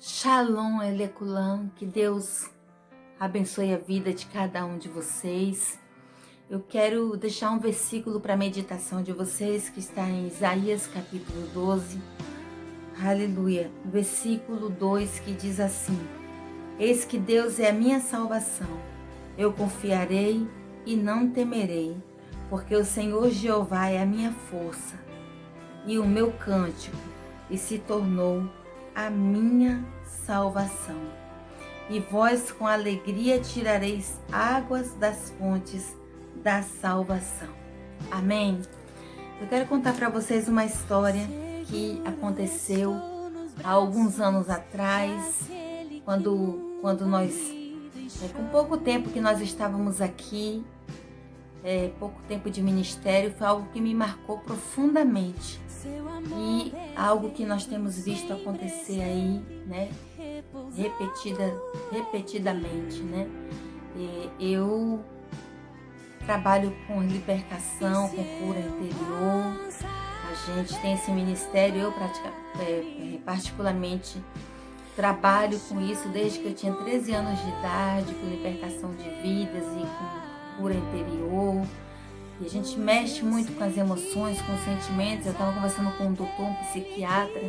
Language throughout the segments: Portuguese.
Shalom, Eleculam, que Deus abençoe a vida de cada um de vocês. Eu quero deixar um versículo para a meditação de vocês, que está em Isaías capítulo 12, aleluia, versículo 2, que diz assim: Eis que Deus é a minha salvação, eu confiarei e não temerei, porque o Senhor Jeová é a minha força e o meu cântico, e se tornou a minha salvação. E vós com alegria tirareis águas das fontes da salvação. Amém? Eu quero contar para vocês uma história que aconteceu há alguns anos atrás, quando nós, com pouco tempo que nós estávamos aqui, pouco tempo de ministério, foi algo que me marcou profundamente. E algo que nós temos visto acontecer aí, né, repetidamente, né? Eu trabalho com libertação, com cura interior. A gente tem esse ministério, eu particularmente trabalho com isso desde que eu tinha 13 anos de idade, com libertação de vidas e com cura interior. E a gente mexe muito com as emoções, com os sentimentos. Eu estava conversando com um doutor, um psiquiatra,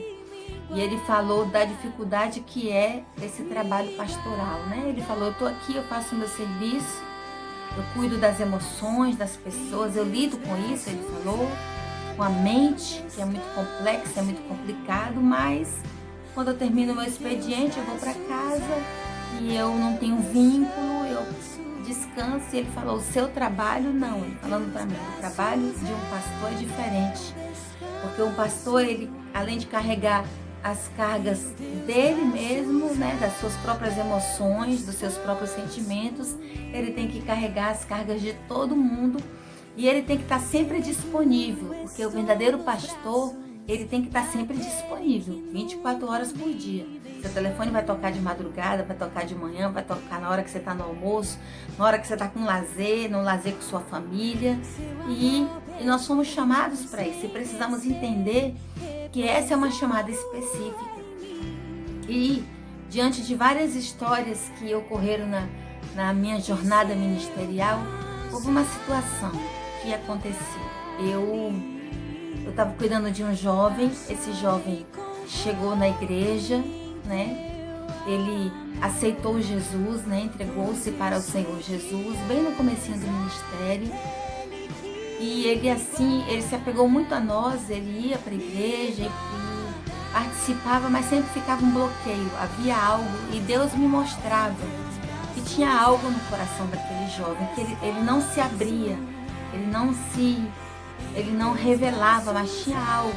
e ele falou da dificuldade que é esse trabalho pastoral, né? Ele falou, eu estou aqui, eu faço o meu serviço, eu cuido das emoções das pessoas, eu lido com isso, ele falou, com a mente, que é muito complexa, é muito complicado, mas quando eu termino o meu expediente, eu vou para casa e eu não tenho vínculo, eu descanso. E ele falou, o seu trabalho não, ele falando para mim, o trabalho de um pastor é diferente, porque um pastor, ele, além de carregar as cargas dele mesmo, né, das suas próprias emoções, dos seus próprios sentimentos, ele tem que carregar as cargas de todo mundo, e ele tem que estar sempre disponível, porque o verdadeiro pastor, ele tem que estar sempre disponível, 24 horas por dia. Seu telefone vai tocar de madrugada, vai tocar de manhã, vai tocar na hora que você está no almoço, na hora que você está com lazer, no lazer com sua família. E nós somos chamados para isso. E precisamos entender que essa é uma chamada específica. E diante de várias histórias que ocorreram na minha jornada ministerial, houve uma situação que aconteceu. Eu estava cuidando de um jovem, esse jovem chegou na igreja, né? Ele aceitou Jesus, né? Entregou-se para o Senhor Jesus, bem no comecinho do ministério. E ele se apegou muito a nós, ele ia para a igreja e participava, mas sempre ficava um bloqueio, havia algo, e Deus me mostrava que tinha algo no coração daquele jovem, que ele não se abria, ele não revelava, mas tinha algo.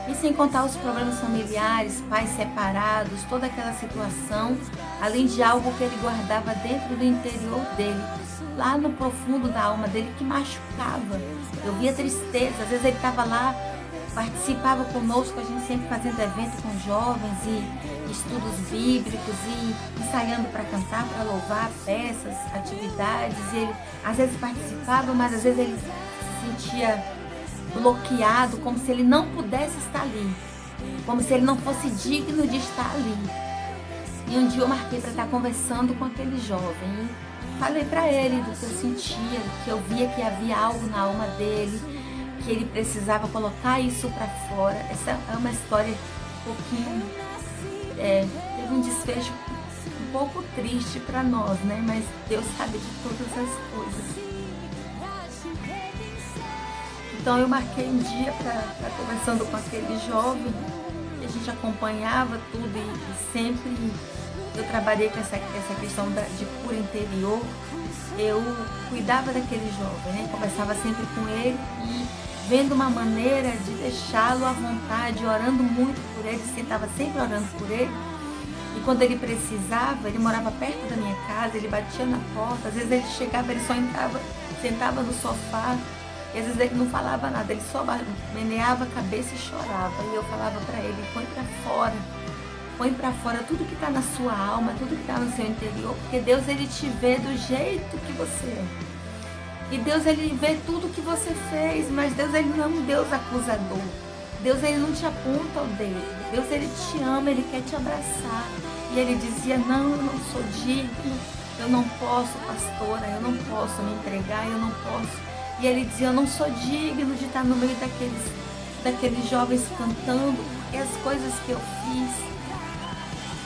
E sem contar os problemas familiares, pais separados, toda aquela situação, além de algo que ele guardava dentro do interior dele, lá no profundo da alma dele, que machucava. Eu via tristeza, às vezes ele estava lá, participava conosco, a gente sempre fazendo evento com jovens e estudos bíblicos e ensaiando para cantar, para louvar, peças, atividades, e ele às vezes participava, mas às vezes ele se sentia bloqueado, como se ele não pudesse estar ali, como se ele não fosse digno de estar ali. E um dia eu marquei para estar conversando com aquele jovem e falei para ele do que eu sentia, que eu via que havia algo na alma dele, que ele precisava colocar isso para fora. Essa é uma história um pouquinho, teve um desfecho um pouco triste para nós, né? Mas Deus sabe de todas as coisas. Então eu marquei um dia para estar conversando com aquele jovem, e a gente acompanhava tudo e sempre eu trabalhei com essa questão de cura interior. Eu cuidava daquele jovem, né? Conversava sempre com ele e vendo uma maneira de deixá-lo à vontade, orando muito por ele, sentava sempre orando por ele. E quando ele precisava, ele morava perto da minha casa, ele batia na porta, às vezes ele chegava, ele só entrava, sentava no sofá. E às vezes ele não falava nada, ele só meneava a cabeça e chorava. E eu falava para ele, põe para fora tudo que está na sua alma, tudo que está no seu interior, porque Deus, ele te vê do jeito que você é. E Deus, ele vê tudo que você fez, mas Deus, ele não é um Deus acusador. Deus, ele não te aponta o dedo. Deus, ele te ama, ele quer te abraçar. E ele dizia, não, eu não sou digno, eu não posso, pastora, eu não posso me entregar, eu não posso. E ele dizia, eu não sou digno de estar no meio daqueles jovens cantando, porque as coisas que eu fiz.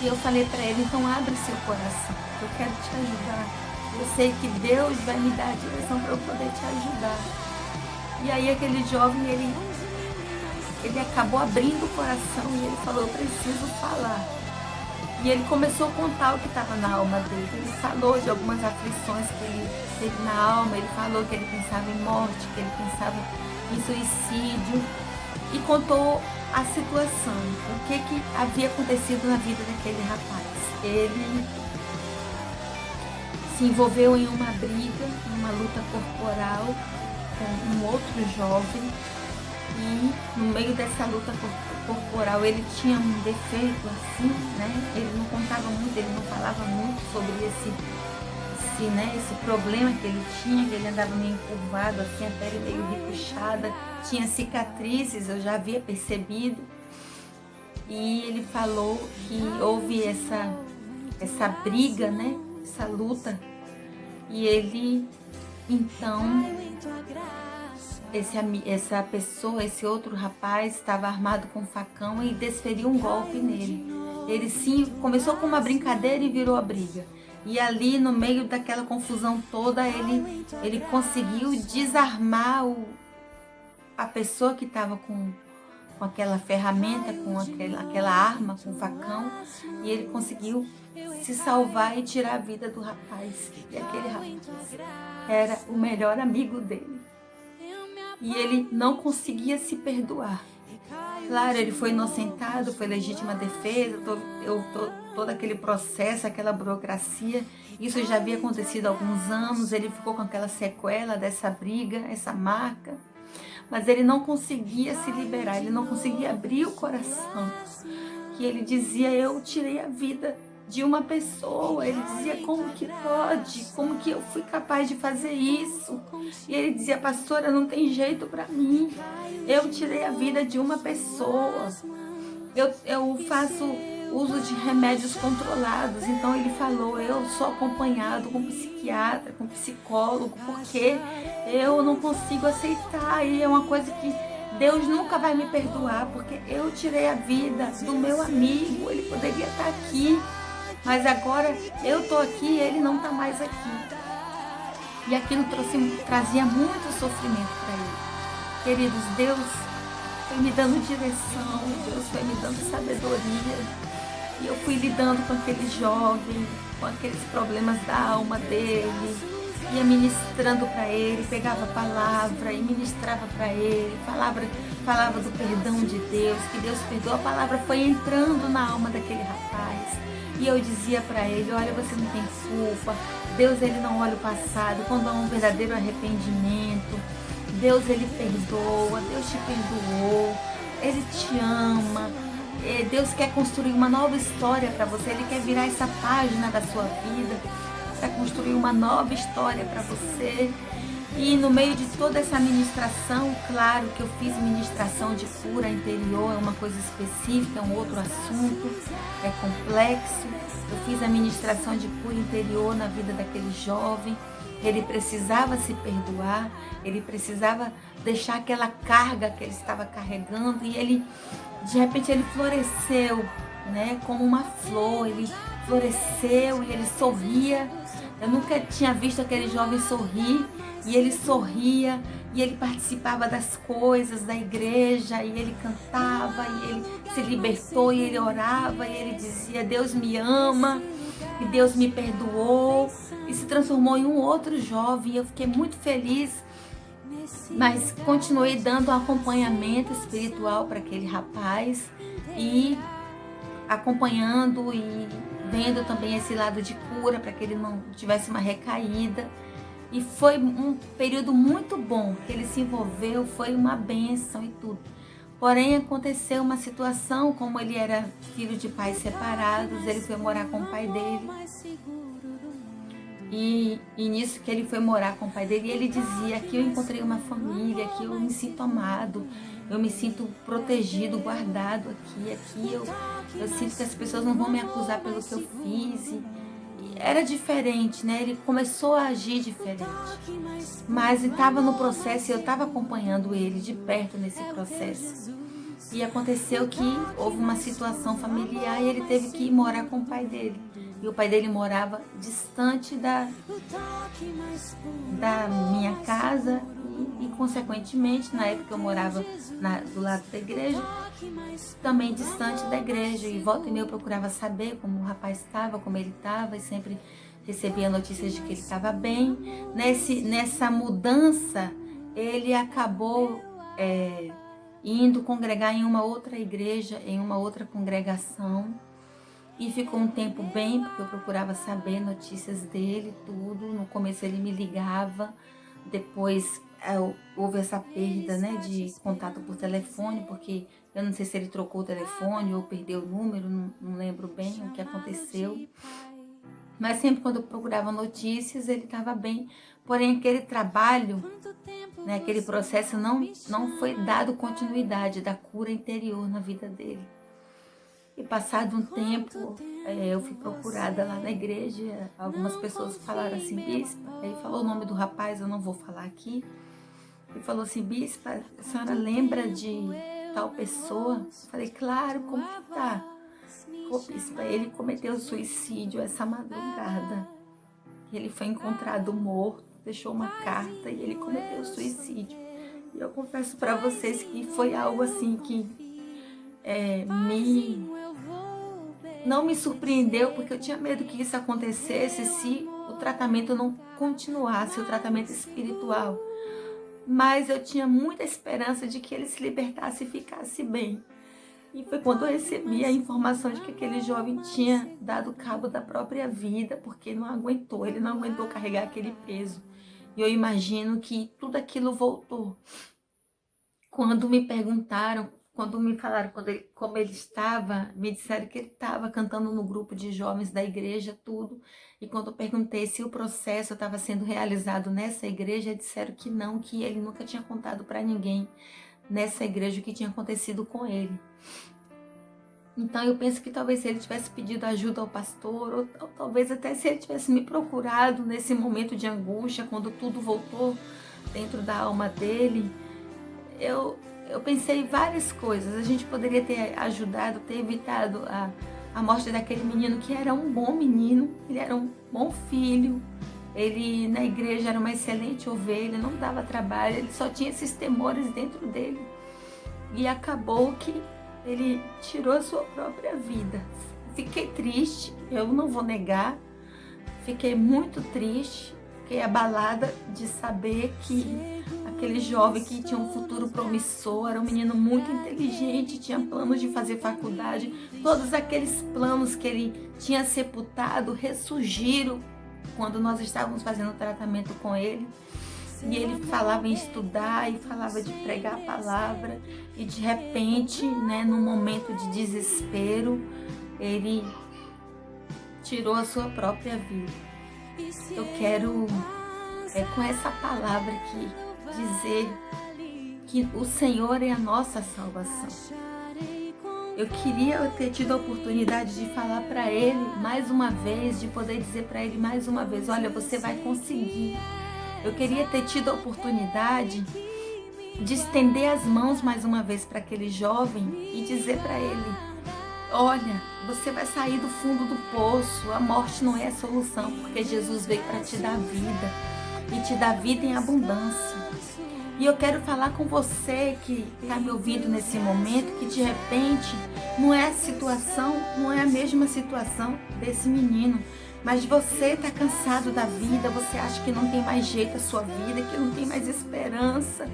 E eu falei para ele, então abre seu coração, eu quero te ajudar. Eu sei que Deus vai me dar a direção para eu poder te ajudar. E aí aquele jovem, ele acabou abrindo o coração e ele falou, eu preciso falar. E ele começou a contar o que estava na alma dele. Ele falou de algumas aflições que ele teve na alma, ele falou que ele pensava em morte, que ele pensava em suicídio. E contou a situação, o que havia acontecido na vida daquele rapaz. Ele se envolveu em uma briga, numa luta corporal com um outro jovem. E no meio dessa luta corporal ele tinha um defeito assim, né? Ele não contava muito, ele não falava muito sobre esse problema que ele tinha, que ele andava meio encurvado, assim, a pele meio repuxada, tinha cicatrizes, eu já havia percebido. E ele falou que houve essa briga, né? Essa luta. E ele, então, essa pessoa, esse outro rapaz, estava armado com um facão e desferiu um golpe nele. Ele sim começou com uma brincadeira e virou a briga. E ali, no meio daquela confusão toda, ele conseguiu desarmar a pessoa que estava com aquela ferramenta, com aquela arma, com o facão. E ele conseguiu se salvar e tirar a vida do rapaz. E aquele rapaz era o melhor amigo dele. E ele não conseguia se perdoar. Claro, ele foi inocentado, foi legítima defesa, todo aquele processo, aquela burocracia. Isso já havia acontecido há alguns anos, ele ficou com aquela sequela dessa briga, essa marca. Mas ele não conseguia se liberar, ele não conseguia abrir o coração. E ele dizia, eu tirei a vida de uma pessoa. Ele dizia, como que pode? Como que eu fui capaz de fazer isso? E ele dizia, pastora, não tem jeito para mim. Eu tirei a vida de uma pessoa. Eu faço uso de remédios controlados. Então ele falou, eu sou acompanhado com psiquiatra, com psicólogo, porque eu não consigo aceitar. E é uma coisa que Deus nunca vai me perdoar, porque eu tirei a vida do meu amigo. Ele poderia estar aqui, mas agora eu estou aqui e ele não está mais aqui. E aquilo trazia muito sofrimento para ele. Queridos, Deus foi me dando direção, Deus foi me dando sabedoria. E eu fui lidando com aquele jovem, com aqueles problemas da alma dele. Ia ministrando para ele, pegava a palavra e ministrava para ele. Falava do perdão de Deus, que Deus perdoa. A palavra foi entrando na alma daquele rapaz. E eu dizia para ele, olha, você não tem culpa. Deus, ele não olha o passado. Quando há um verdadeiro arrependimento, Deus, ele perdoa. Deus te perdoou. Ele te ama. Deus quer construir uma nova história para você. Ele quer virar essa página da sua vida, para construir uma nova história para você. E no meio de toda essa ministração, claro que eu fiz ministração de cura interior, é uma coisa específica, é um outro assunto, é complexo. Eu fiz a ministração de cura interior na vida daquele jovem. Ele precisava se perdoar, ele precisava deixar aquela carga que ele estava carregando, e ele, de repente, ele floresceu, né, como uma flor. Ele floresceu e ele sorria. Eu nunca tinha visto aquele jovem sorrir, e ele sorria, e ele participava das coisas da igreja, e ele cantava, e ele se libertou, e ele orava, e ele dizia, Deus me ama, e Deus me perdoou, e se transformou em um outro jovem. Eu fiquei muito feliz, mas continuei dando um acompanhamento espiritual para aquele rapaz, e acompanhando e vendo também esse lado de cura, para que ele não tivesse uma recaída. E foi um período muito bom que ele se envolveu, foi uma bênção e tudo. Porém, aconteceu uma situação, como ele era filho de pais separados, ele foi morar com o pai dele. E nisso que ele foi morar com o pai dele, ele dizia que eu encontrei uma família, que eu me sinto amado. eu me sinto protegido, guardado aqui eu sinto que as pessoas não vão me acusar pelo que eu fiz. E era diferente, né? Ele começou a agir diferente, mas estava no processo e eu estava acompanhando ele de perto nesse processo. E aconteceu que houve uma situação familiar e ele teve que ir morar com o pai dele. E o pai dele morava distante da minha casa e consequentemente, na época eu morava do lado da igreja, também distante da igreja. E volta e meia eu procurava saber como o rapaz estava, como ele estava, e sempre recebia notícias de que ele estava bem. Nessa mudança, ele acabou indo congregar em uma outra igreja, em uma outra congregação. E ficou um tempo bem, porque eu procurava saber notícias dele, tudo. No começo ele me ligava, depois houve essa perda, né, de contato por telefone, porque eu não sei se ele trocou o telefone ou perdeu o número, não lembro bem o que aconteceu. Mas sempre quando eu procurava notícias, ele estava bem. Porém, aquele trabalho, né, aquele processo não foi dado continuidade da cura interior na vida dele. E passado um tempo, eu fui procurada lá na igreja. Algumas pessoas falaram assim, bispa, aí falou o nome do rapaz, eu não vou falar aqui. Ele falou assim, bispa, a senhora lembra de tal pessoa? Eu falei, claro, como que tá? Ô, bispa, ele cometeu suicídio essa madrugada. Ele foi encontrado morto, deixou uma carta e ele cometeu suicídio. E eu confesso para vocês que foi algo assim que não me surpreendeu, porque eu tinha medo que isso acontecesse se o tratamento não continuasse, o tratamento espiritual. Mas eu tinha muita esperança de que ele se libertasse e ficasse bem. E foi quando eu recebi a informação de que aquele jovem tinha dado cabo da própria vida, porque ele não aguentou carregar aquele peso. E eu imagino que tudo aquilo voltou. Quando me perguntaram, quando me falaram como ele estava, me disseram que ele estava cantando no grupo de jovens da igreja, tudo. E quando eu perguntei se o processo estava sendo realizado nessa igreja, disseram que não, que ele nunca tinha contado para ninguém nessa igreja o que tinha acontecido com ele. Então eu penso que talvez se ele tivesse pedido ajuda ao pastor, ou talvez até se ele tivesse me procurado nesse momento de angústia, quando tudo voltou dentro da alma dele, eu pensei em várias coisas. A gente poderia ter ajudado, ter evitado a morte daquele menino, que era um bom menino, ele era um bom filho, ele na igreja era uma excelente ovelha, não dava trabalho, ele só tinha esses temores dentro dele. E acabou que ele tirou a sua própria vida. Fiquei triste, eu não vou negar, fiquei muito triste, fiquei abalada de saber que aquele jovem que tinha um futuro promissor, era um menino muito inteligente, tinha planos de fazer faculdade, todos aqueles planos que ele tinha sepultado ressurgiram quando nós estávamos fazendo tratamento com ele. E ele falava em estudar e falava de pregar a palavra, e de repente, né, num momento de desespero, ele tirou a sua própria vida. Eu quero, com essa palavra aqui, dizer que o Senhor é a nossa salvação. Eu queria ter tido a oportunidade de falar para ele mais uma vez, de poder dizer para ele mais uma vez, olha, você vai conseguir. Eu queria ter tido a oportunidade de estender as mãos mais uma vez para aquele jovem e dizer para ele, olha, você vai sair do fundo do poço, a morte não é a solução, porque Jesus veio para te dar vida e te dar vida em abundância. E eu quero falar com você que está me ouvindo nesse momento, que de repente não é a mesma situação desse menino, mas você está cansado da vida, você acha que não tem mais jeito a sua vida, que não tem mais esperança.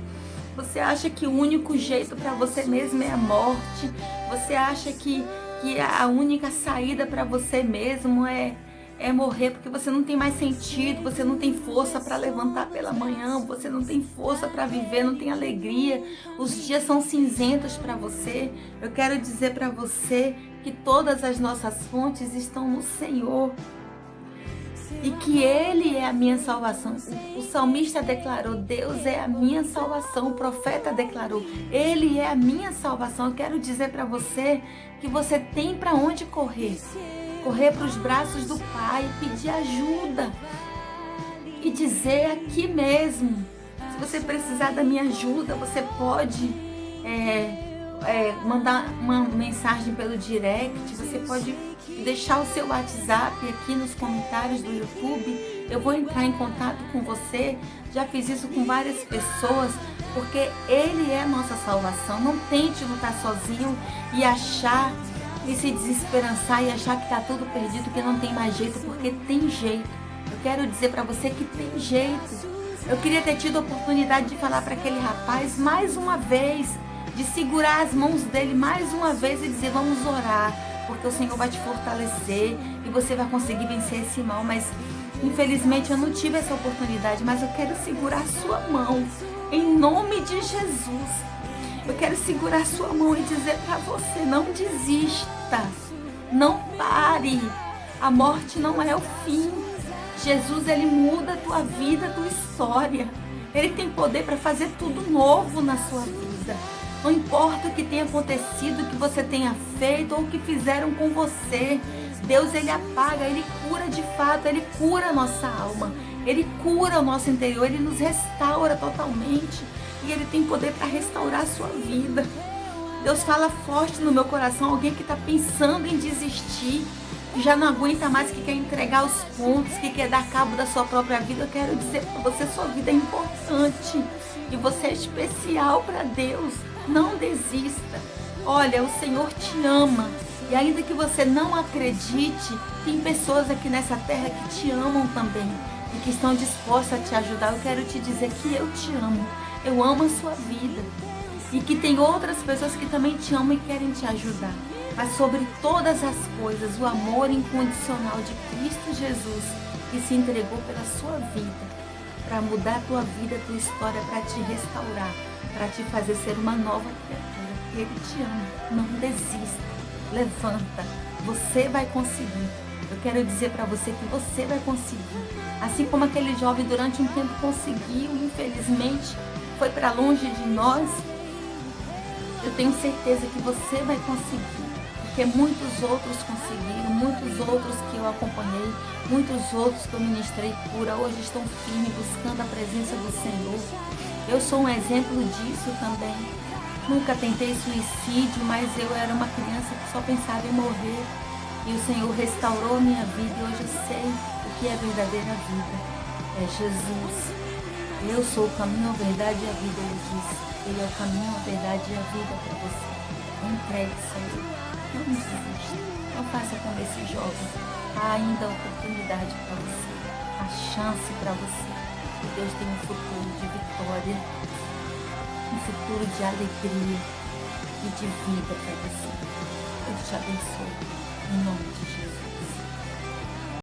Você acha que o único jeito para você mesmo é a morte. Você acha que a única saída para você mesmo é morrer, porque você não tem mais sentido, você não tem força para levantar pela manhã, você não tem força para viver, não tem alegria. Os dias são cinzentos para você. Eu quero dizer para você que todas as nossas fontes estão no Senhor. e que Ele é a minha salvação. O salmista declarou: Deus é a minha salvação. O profeta declarou: Ele é a minha salvação. Eu quero dizer para você que você tem para onde correr. Correr para os braços do Pai, pedir ajuda e dizer aqui mesmo: se você precisar da minha ajuda, você pode mandar uma mensagem pelo direct, você pode deixar o seu WhatsApp aqui nos comentários do YouTube. Eu vou entrar em contato com você. Já fiz isso com várias pessoas, porque Ele é a nossa salvação. Não tente lutar sozinho e achar e se desesperançar e achar que está tudo perdido, que não tem mais jeito, porque tem jeito. Eu quero dizer para você que tem jeito. Eu queria ter tido a oportunidade de falar para aquele rapaz mais uma vez, de segurar as mãos dele mais uma vez e dizer: vamos orar, porque o Senhor vai te fortalecer e você vai conseguir vencer esse mal. Mas infelizmente eu não tive essa oportunidade, mas eu quero segurar sua mão em nome de Jesus. Eu quero segurar sua mão e dizer para você: não desista, não pare. A morte não é o fim. Jesus, Ele muda a tua vida, a tua história. Ele tem poder para fazer tudo novo na sua vida. Não importa o que tenha acontecido, o que você tenha feito ou o que fizeram com você. Deus, Ele apaga, Ele cura de fato, Ele cura a nossa alma. Ele cura o nosso interior, Ele nos restaura totalmente. E Ele tem poder para restaurar a sua vida. Deus fala forte no meu coração, alguém que está pensando em desistir, que já não aguenta mais, que quer entregar os pontos, que quer dar cabo da sua própria vida. Eu quero dizer para você: sua vida é importante e você é especial para Deus. Não desista. Olha, o Senhor te ama. E ainda que você não acredite, tem pessoas aqui nessa terra que te amam também e que estão dispostas a te ajudar. Eu quero te dizer que eu te amo. Eu amo a sua vida. E que tem outras pessoas que também te amam e querem te ajudar. Mas sobre todas as coisas, o amor incondicional de Cristo Jesus, que se entregou pela sua vida, para mudar a tua vida, a tua história, para te restaurar, para te fazer ser uma nova criatura. Ele te ama. Não desista. Levanta. Você vai conseguir. Eu quero dizer para você que você vai conseguir. Assim como aquele jovem durante um tempo conseguiu, infelizmente foi para longe de nós, eu tenho certeza que você vai conseguir. Porque muitos outros conseguiram, muitos outros que eu acompanhei, muitos outros que eu ministrei cura, hoje estão firmes, buscando a presença do Senhor. Eu sou um exemplo disso também. Nunca tentei suicídio, mas eu era uma criança que só pensava em morrer. E o Senhor restaurou a minha vida e hoje eu sei o que é a verdadeira vida. É Jesus. Eu sou o caminho, a verdade e a vida, Ele disse. Ele é o caminho, a verdade e a vida para você. Entregue-se a Ele. Não desista. Não faça como esse jovem. Há ainda a oportunidade para você. A chance para você. E Deus tem um futuro de vitória. Um futuro de alegria e de vida para você. Deus te abençoe. Em nome de Jesus.